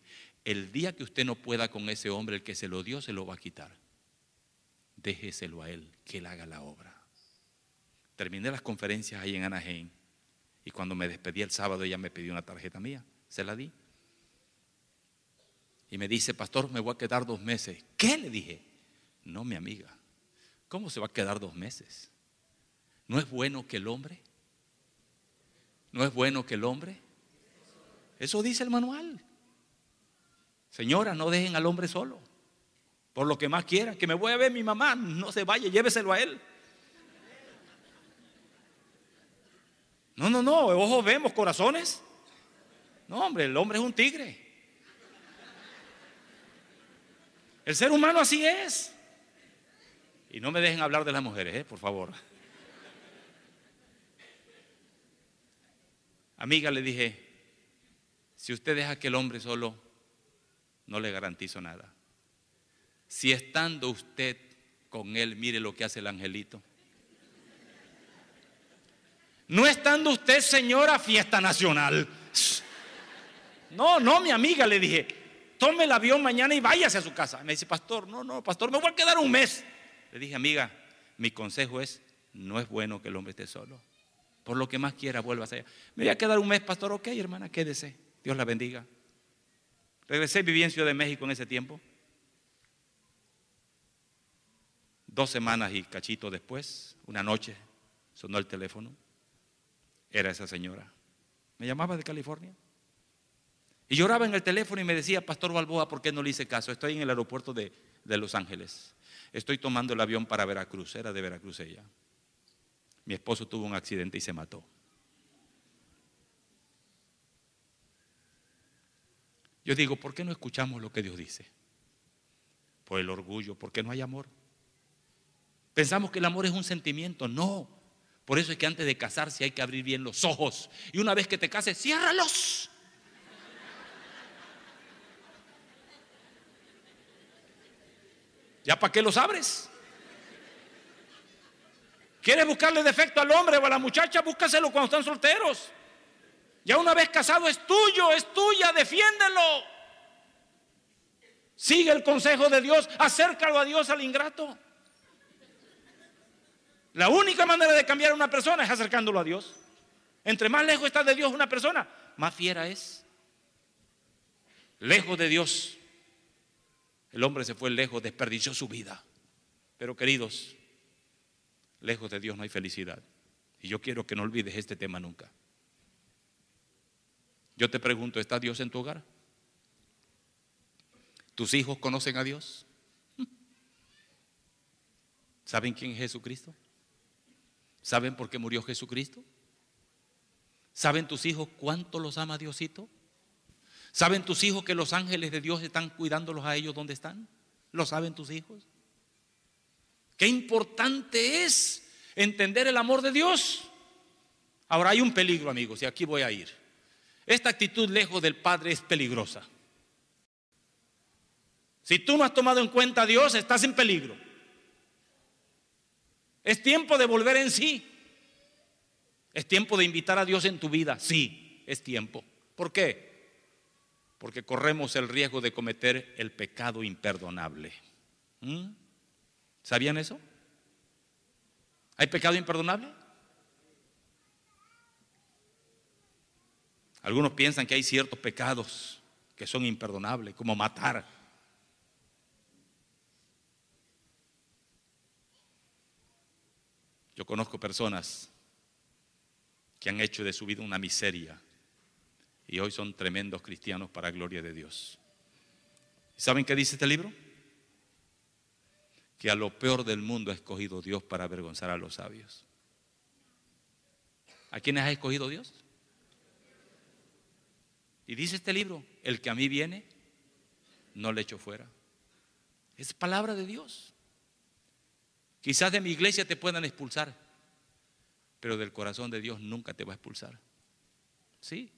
el día que usted no pueda con ese hombre, el que se lo dio se lo va a quitar. Déjeselo a él, que él haga la obra. Terminé las conferencias ahí en Anaheim y cuando me despedí el sábado, ella me pidió una tarjeta mía. Se la di. Y me dice: pastor, me voy a quedar 2 meses. ¿Qué? Le dije. No, mi amiga, ¿cómo se va a quedar 2 meses? ¿No es bueno que el hombre? ¿No es bueno que el hombre? Eso dice el manual. Señora, no dejen al hombre solo. Por lo que más quiera. Que me voy a ver mi mamá, no se vaya, lléveselo a él. No, ojos vemos, corazones. No, hombre, el hombre es un tigre. El ser humano así es. Y no me dejen hablar de las mujeres, por favor. Amiga, le dije: si usted deja que el hombre solo, no le garantizo nada. Si estando usted con él, mire lo que hace el angelito. No estando usted, señora, fiesta nacional. No, mi amiga, le dije: tome el avión mañana y váyase a su casa. Me dice: pastor, no, pastor, me voy a quedar 1 mes. Le dije: amiga, mi consejo es: no es bueno que el hombre esté solo. Por lo que más quiera, vuélvase allá. Me voy a quedar 1 mes, pastor. Ok, hermana, quédese. Dios la bendiga. Regresé, viví en Ciudad de México en ese tiempo. 2 semanas y cachito después, una noche, sonó el teléfono. Era esa señora. Me llamaba de California. Y lloraba en el teléfono y me decía: pastor Balboa, ¿por qué no le hice caso? Estoy en el aeropuerto de Los Ángeles. Estoy tomando el avión para Veracruz. Era de Veracruz ella. Mi esposo tuvo un accidente y se mató. Yo digo, ¿por qué no escuchamos lo que Dios dice? Por el orgullo, porque no hay amor. Pensamos que el amor es un sentimiento. No. Por eso es que antes de casarse hay que abrir bien los ojos. Y una vez que te cases, ciérralos. ¿Ya para qué los abres? ¿Quieres buscarle defecto al hombre o a la muchacha? Búscaselo cuando están solteros. Ya una vez casado es tuyo, es tuya, defiéndelo. Sigue el consejo de Dios, acércalo a Dios al ingrato. La única manera de cambiar a una persona es acercándolo a Dios. Entre más lejos está de Dios una persona, más fiera es. Lejos de Dios, el hombre se fue lejos, desperdició su vida. Pero queridos, lejos de Dios no hay felicidad. Y yo quiero que no olvides este tema nunca. Yo te pregunto, ¿está Dios en tu hogar? ¿Tus hijos conocen a Dios? ¿Saben quién es Jesucristo? ¿Saben por qué murió Jesucristo? ¿Saben tus hijos cuánto los ama Diosito? ¿Saben tus hijos que los ángeles de Dios están cuidándolos a ellos donde están? ¿Lo saben tus hijos? Qué importante es entender el amor de Dios. Ahora hay un peligro, amigos, y aquí voy a ir. Esta actitud lejos del Padre es peligrosa. Si tú no has tomado en cuenta a Dios, estás en peligro. Es tiempo de volver en sí. Es tiempo de invitar a Dios en tu vida. Sí, es tiempo. ¿Por qué? Porque corremos el riesgo de cometer el pecado imperdonable. ¿Sabían eso? ¿Hay pecado imperdonable? Algunos piensan que hay ciertos pecados que son imperdonables, como matar. Yo conozco personas que han hecho de su vida una miseria y hoy son tremendos cristianos para gloria de Dios. ¿Saben qué dice este libro? Que a lo peor del mundo ha escogido Dios para avergonzar a los sabios. ¿A quiénes ha escogido Dios? Y dice este libro, el que a mí viene, no le echo fuera. Es palabra de Dios. Quizás de mi iglesia te puedan expulsar, pero del corazón de Dios nunca te va a expulsar. Sí.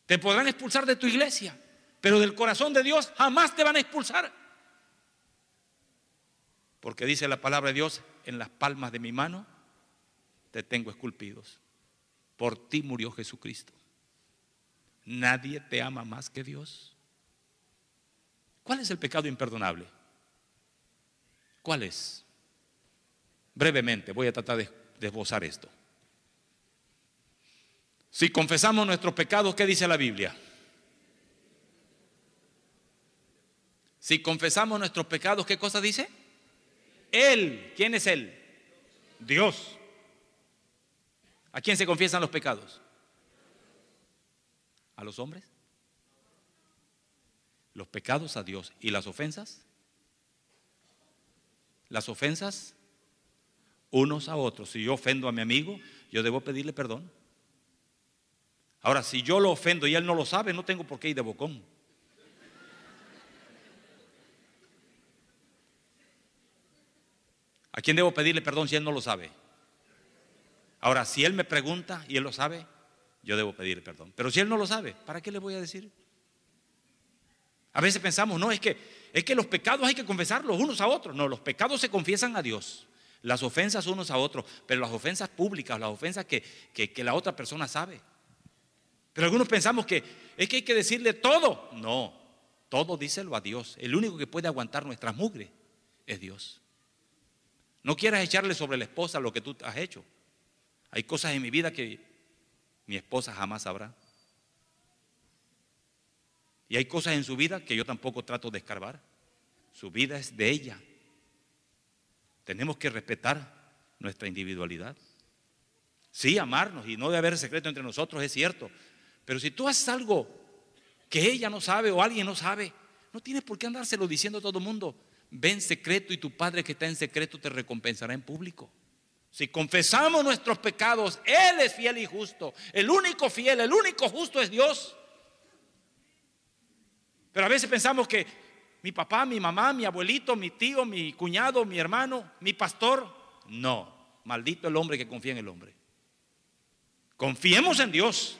Te podrán expulsar de tu iglesia, pero del corazón de Dios jamás te van a expulsar. Porque dice la palabra de Dios, en las palmas de mi mano te tengo esculpidos. Por ti murió Jesucristo. Nadie te ama más que Dios. ¿Cuál es el pecado imperdonable? ¿Cuál es? Brevemente voy a tratar de esbozar esto. Si confesamos nuestros pecados, ¿qué dice la Biblia? Si confesamos nuestros pecados, ¿qué cosa dice? Él. ¿Quién es Él? Dios. ¿A quién se confiesan los pecados? ¿A los hombres? Los pecados a Dios. ¿Y las ofensas? Las ofensas unos a otros. Si yo ofendo a mi amigo, yo debo pedirle perdón. Ahora, si yo lo ofendo y él no lo sabe, no tengo por qué ir de bocón. ¿A quién debo pedirle perdón si él no lo sabe? Ahora, si él me pregunta y él lo sabe, yo debo pedirle perdón. Pero si él no lo sabe, ¿para qué le voy a decir? A veces pensamos, no, es que los pecados hay que confesarlos unos a otros. No, los pecados se confiesan a Dios. Las ofensas unos a otros, pero las ofensas públicas, las ofensas que la otra persona sabe. Pero algunos pensamos que es que hay que decirle todo. No, todo díselo a Dios. El único que puede aguantar nuestras mugres es Dios. No quieras echarle sobre la esposa lo que tú has hecho. Hay cosas en mi vida que mi esposa jamás sabrá. Y hay cosas en su vida que yo tampoco trato de escarbar. Su vida es de ella. Tenemos que respetar nuestra individualidad. Sí, amarnos y no debe haber secreto entre nosotros, es cierto. Pero si tú haces algo que ella no sabe o alguien no sabe, no tienes por qué andárselo diciendo a todo el mundo. Ve en secreto y tu Padre que está en secreto te recompensará en público. Si confesamos nuestros pecados, Él es fiel y justo. El único fiel, el único justo es Dios. Pero a veces pensamos que mi papá, mi mamá, mi abuelito, mi tío, mi cuñado, mi hermano, mi pastor. No, maldito el hombre que confía en el hombre. Confiemos en Dios.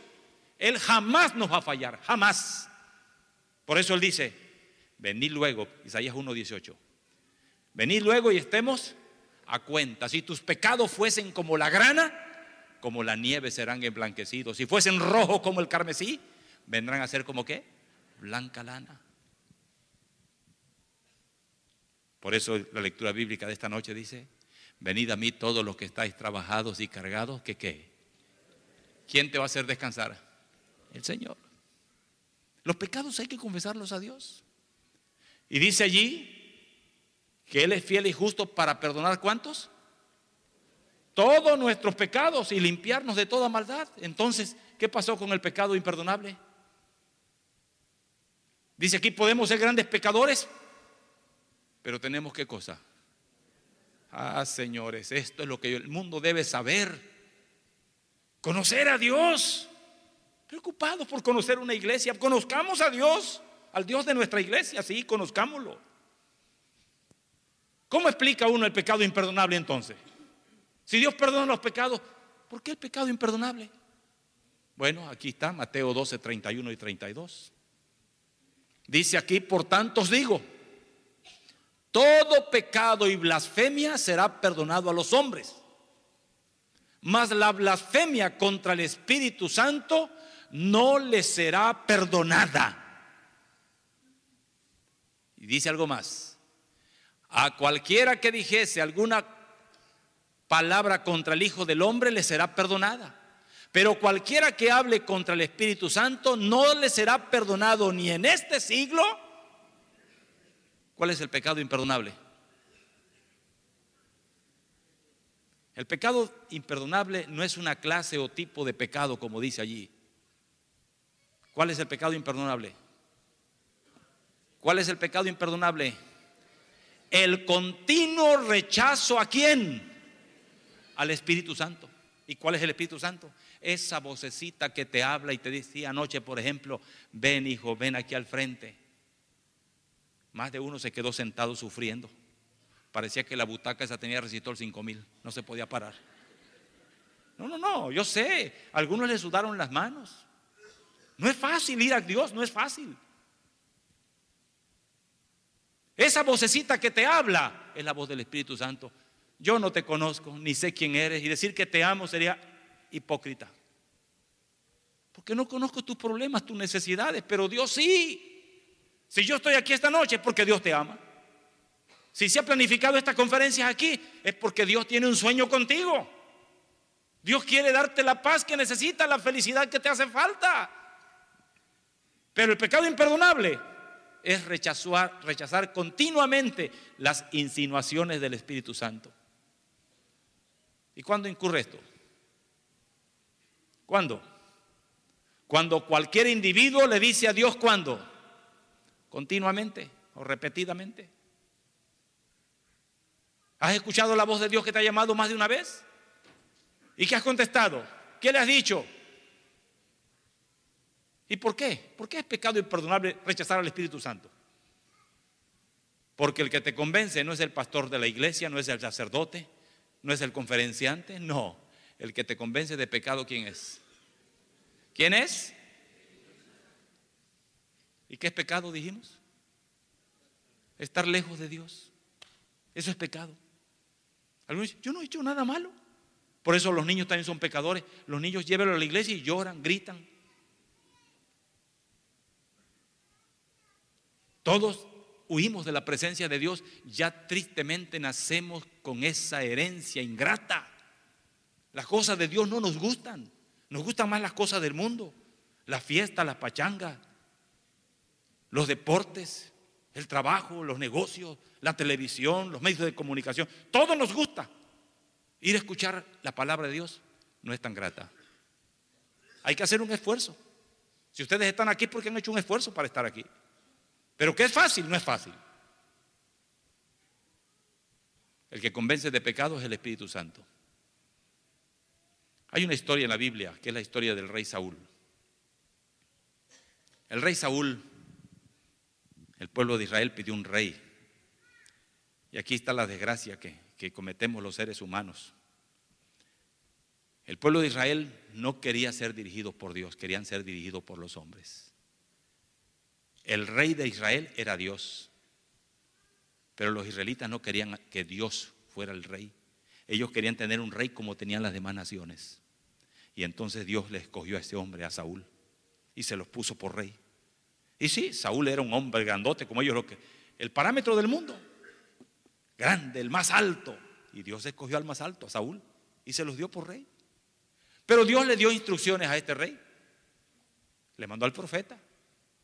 Él jamás nos va a fallar, jamás. Por eso Él dice, venid luego, Isaías 1:18. Venid luego y estemos a cuenta. Si tus pecados fuesen como la grana, como la nieve serán emblanquecidos. Si fuesen rojos como el carmesí, vendrán a ser como ¿qué? Blanca lana. Por eso la lectura bíblica de esta noche dice, venid a mí todos los que estáis trabajados y cargados, que ¿qué? ¿Quién te va a hacer descansar? El Señor. Los pecados hay que confesarlos a Dios. Y dice allí que Él es fiel y justo para perdonar ¿cuántos? Todos nuestros pecados y limpiarnos de toda maldad. Entonces, ¿qué pasó con el pecado imperdonable? Dice aquí, podemos ser grandes pecadores, pero tenemos ¿qué cosa? Señores, esto es lo que el mundo debe saber. Conocer a Dios. Preocupados por conocer una iglesia. Conozcamos a Dios, al Dios de nuestra iglesia, sí, conozcámoslo. ¿Cómo explica uno el pecado imperdonable entonces? Si Dios perdona los pecados, ¿por qué el pecado imperdonable? Bueno, aquí está Mateo 12, 31 y 32. Dice aquí, por tanto os digo, todo pecado y blasfemia será perdonado a los hombres, mas la blasfemia contra el Espíritu Santo no les será perdonada. Y dice algo más, a cualquiera que dijese alguna palabra contra el Hijo del Hombre le será perdonada, pero cualquiera que hable contra el Espíritu Santo no le será perdonado ni en este siglo. ¿Cuál es el pecado imperdonable? El pecado imperdonable no es una clase o tipo de pecado como dice allí. ¿Cuál es el pecado imperdonable? ¿Cuál es el pecado imperdonable? El continuo rechazo ¿a quién? Al Espíritu Santo. ¿Y cuál es el Espíritu Santo? Esa vocecita que te habla y te decía anoche, por ejemplo, ven hijo, ven aquí al frente. Más de uno se quedó sentado sufriendo. Parecía que la butaca esa tenía resistor 5000, no se podía parar. No, yo sé, a algunos les sudaron las manos. No es fácil ir a Dios, no es fácil. Esa vocecita que te habla es la voz del Espíritu Santo. Yo no te conozco, ni sé quién eres, y decir que te amo sería hipócrita. Porque no conozco tus problemas, tus necesidades, pero Dios sí. Si yo estoy aquí esta noche es porque Dios te ama. Si se ha planificado estas conferencias aquí es porque Dios tiene un sueño contigo. Dios quiere darte la paz que necesitas, la felicidad que te hace falta. Pero el pecado imperdonable es rechazar continuamente las insinuaciones del Espíritu Santo. ¿Y cuándo incurre esto? ¿Cuándo? Cuando cualquier individuo le dice a Dios ¿cuándo? Continuamente o repetidamente. ¿Has escuchado la voz de Dios que te ha llamado más de una vez? ¿Y qué has contestado? ¿Qué le has dicho? ¿Y por qué? ¿Por qué es pecado imperdonable rechazar al Espíritu Santo? Porque el que te convence no es el pastor de la iglesia, no es el sacerdote, no es el conferenciante, no. El que te convence de pecado, ¿quién es? ¿Quién es? ¿Y qué es pecado, dijimos? Estar lejos de Dios. Eso es pecado. Algunos dicen, yo no he hecho nada malo. Por eso los niños también son pecadores. Los niños llévenlo a la iglesia y lloran, gritan. Todos huimos de la presencia de Dios. Ya tristemente nacemos con esa herencia ingrata. Las cosas de Dios no nos gustan. Nos gustan más las cosas del mundo. Las fiestas, las pachangas, los deportes, el trabajo, los negocios, la televisión, los medios de comunicación. Todo nos gusta. Ir a escuchar la palabra de Dios no es tan grata. Hay que hacer un esfuerzo. Si ustedes están aquí, porque han hecho un esfuerzo para estar aquí. Pero que es fácil, no es fácil. El que convence de pecado es el Espíritu Santo. Hay una historia en la Biblia que es la historia del rey Saúl. El rey Saúl El pueblo de Israel pidió un rey. Y aquí está la desgracia que cometemos los seres humanos. El pueblo de Israel no quería ser dirigido por Dios, querían ser dirigidos por los hombres. El rey de Israel era Dios, pero los israelitas no querían que Dios fuera el rey. Ellos querían tener un rey como tenían las demás naciones. Y entonces Dios le escogió a ese hombre, a Saúl, y se los puso por rey. Y sí, Saúl era un hombre grandote, como ellos, el parámetro del mundo, grande, el más alto. Y Dios escogió al más alto, a Saúl, y se los dio por rey. Pero Dios le dio instrucciones a este rey. Le mandó al profeta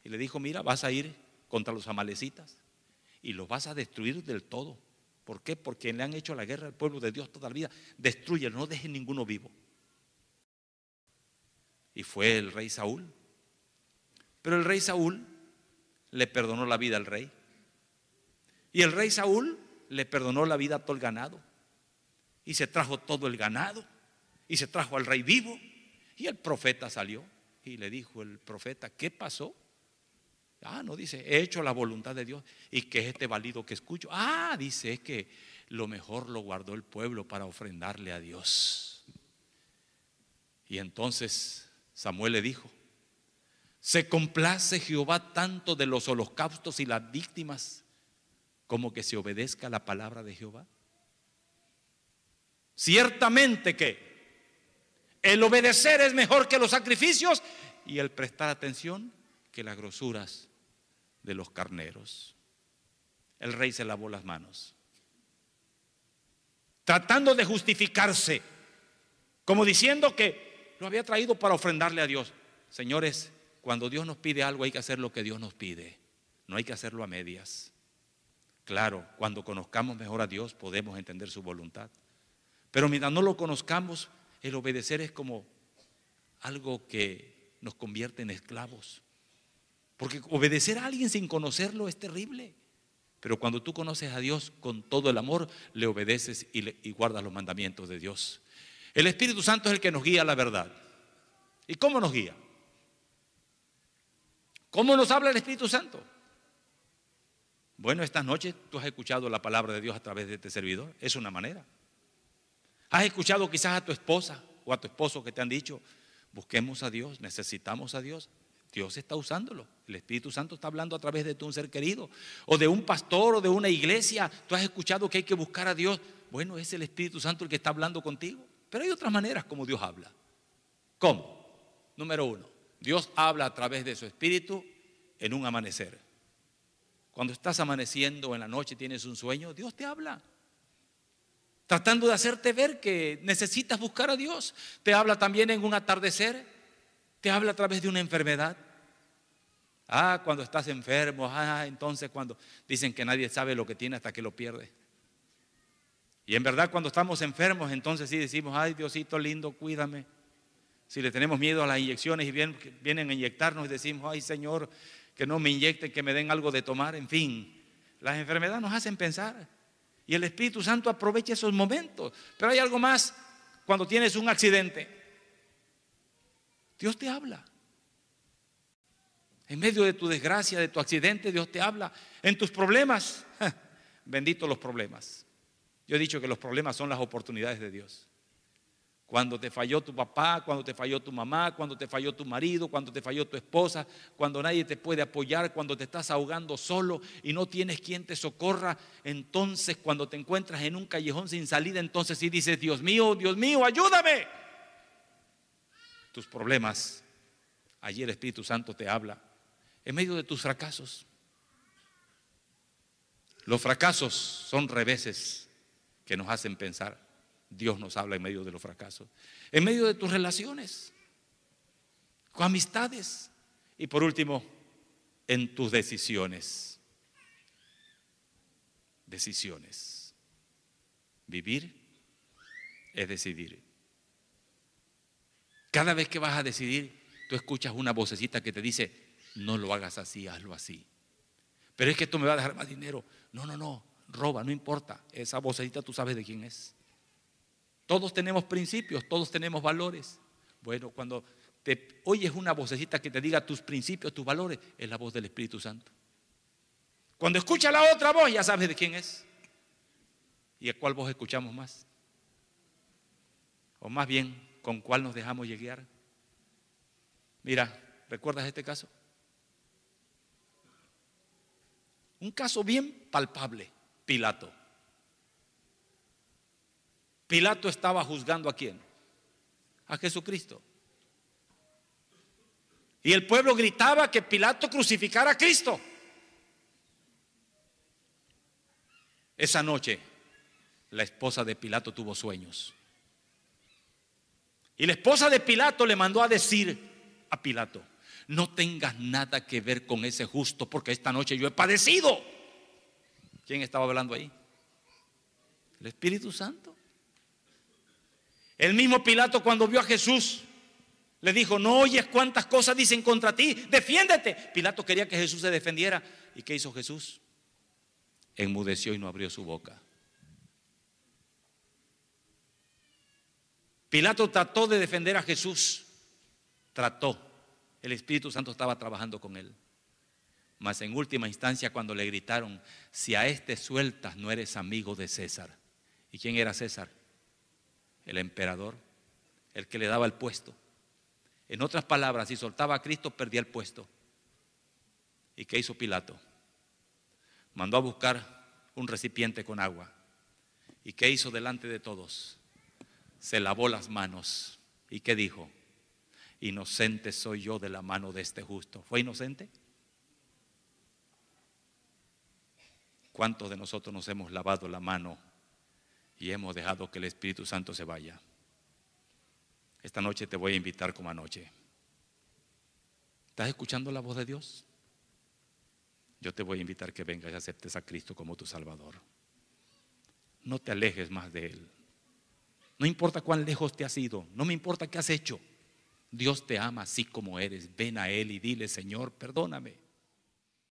y le dijo: mira, vas a ir contra los amalecitas y los vas a destruir del todo. ¿Por qué? Porque le han hecho la guerra al pueblo de Dios toda la vida. Destrúyelo, no dejen ninguno vivo. Y fue el rey Saúl. Pero el rey Saúl le perdonó la vida al rey. Y el rey Saúl le perdonó la vida a todo el ganado. Y se trajo todo el ganado. Y se trajo al rey vivo. Y el profeta salió y le dijo el profeta: ¿qué pasó? No, dice, he hecho la voluntad de Dios. ¿Y qué es este balido que escucho? Dice, es que lo mejor lo guardó el pueblo para ofrendarle a Dios. Y entonces Samuel le dijo: ¿se complace Jehová tanto de los holocaustos y las víctimas como que se obedezca la palabra de Jehová? Ciertamente que el obedecer es mejor que los sacrificios y el prestar atención que las grosuras de los carneros. El rey se lavó las manos, tratando de justificarse, como diciendo que lo había traído para ofrendarle a Dios. Señores, cuando Dios nos pide algo hay que hacer lo que Dios nos pide, no hay que hacerlo a medias. Claro, cuando conozcamos mejor a Dios podemos entender su voluntad, pero mientras no lo conozcamos, el obedecer es como algo que nos convierte en esclavos. Porque obedecer a alguien sin conocerlo es terrible. Pero cuando tú conoces a Dios con todo el amor, le obedeces y guardas los mandamientos de Dios. El Espíritu Santo es el que nos guía a la verdad. ¿Y cómo nos guía? ¿Cómo nos habla el Espíritu Santo? Bueno, esta noche tú has escuchado la palabra de Dios a través de este servidor. Es una manera. Has escuchado quizás a tu esposa o a tu esposo que te han dicho: busquemos a Dios, necesitamos a Dios. Dios está usándolo. El Espíritu Santo está hablando a través de un ser querido, o de un pastor, o de una iglesia. Tú has escuchado que hay que buscar a Dios. Bueno, es el Espíritu Santo el que está hablando contigo. Pero hay otras maneras como Dios habla. ¿Cómo? Número 1, Dios habla a través de su Espíritu en un amanecer. Cuando estás amaneciendo en la noche, tienes un sueño, Dios te habla, tratando de hacerte ver que necesitas buscar a Dios. Te habla también en un atardecer. Te habla a través de una enfermedad. Cuando estás enfermo. Entonces cuando dicen que nadie sabe lo que tiene hasta que lo pierde. Y en verdad cuando estamos enfermos, entonces sí decimos: ay, Diosito lindo, cuídame. Si le tenemos miedo a las inyecciones y vienen a inyectarnos y decimos: ay, Señor, que no me inyecten, que me den algo de tomar. En fin, las enfermedades nos hacen pensar. Y el Espíritu Santo aprovecha esos momentos. Pero hay algo más. Cuando tienes un accidente, Dios te habla. En medio de tu desgracia, de tu accidente, Dios te habla. En tus problemas, bendito los problemas. Yo he dicho que los problemas son las oportunidades de Dios. Cuando te falló tu papá, cuando te falló tu mamá, cuando te falló tu marido, cuando te falló tu esposa, cuando nadie te puede apoyar, cuando te estás ahogando solo y no tienes quien te socorra, entonces cuando te encuentras en un callejón sin salida, entonces sí dices: Dios mío, ayúdame. Tus problemas, allí el Espíritu Santo te habla en medio de tus fracasos. Los fracasos son reveses que nos hacen pensar. Dios nos habla en medio de los fracasos, en medio de tus relaciones, con amistades y por último, en tus decisiones. Decisiones. Vivir es decidir. Cada vez que vas a decidir, tú escuchas una vocecita que te dice: no lo hagas así, hazlo así. Pero es que esto me va a dejar más dinero. No, roba, no importa. Esa vocecita tú sabes de quién es. Todos tenemos principios, todos tenemos valores. Bueno, cuando te oyes una vocecita que te diga tus principios, tus valores, es la voz del Espíritu Santo. Cuando escucha la otra voz, ya sabes de quién es. ¿Y a cuál voz escuchamos más? O más bien, ¿con cuál nos dejamos guiar? Mira, ¿recuerdas este caso? Un caso bien palpable. Pilato. Pilato estaba juzgando ¿a quién? A Jesucristo. Y el pueblo gritaba que Pilato crucificara a Cristo. Esa noche, la esposa de Pilato tuvo sueños. Y la esposa de Pilato le mandó a decir a Pilato: no tengas nada que ver con ese justo, porque esta noche yo he padecido. ¿Quién estaba hablando ahí? El Espíritu Santo. El mismo Pilato, cuando vio a Jesús, le dijo: no oyes cuántas cosas dicen contra ti, defiéndete. Pilato quería que Jesús se defendiera. ¿Y qué hizo Jesús? Enmudeció y no abrió su boca. Pilato trató de defender a Jesús. Trató. El Espíritu Santo estaba trabajando con él. Mas en última instancia, cuando le gritaron: si a este sueltas, no eres amigo de César. ¿Y quién era César? El emperador, el que le daba el puesto. En otras palabras, si soltaba a Cristo, perdía el puesto. ¿Y qué hizo Pilato? Mandó a buscar un recipiente con agua. ¿Y qué hizo delante de todos? Se lavó las manos. ¿Y qué dijo? Inocente soy yo de la mano de este justo. ¿Fue inocente? ¿Cuántos de nosotros nos hemos lavado la mano y hemos dejado que el Espíritu Santo se vaya? Esta noche te voy a invitar como anoche. ¿Estás escuchando la voz de Dios? Yo te voy a invitar que vengas y aceptes a Cristo como tu Salvador. No te alejes más de Él. No importa cuán lejos te has ido, no me importa qué has hecho. Dios te ama así como eres. Ven a Él y dile: Señor, perdóname.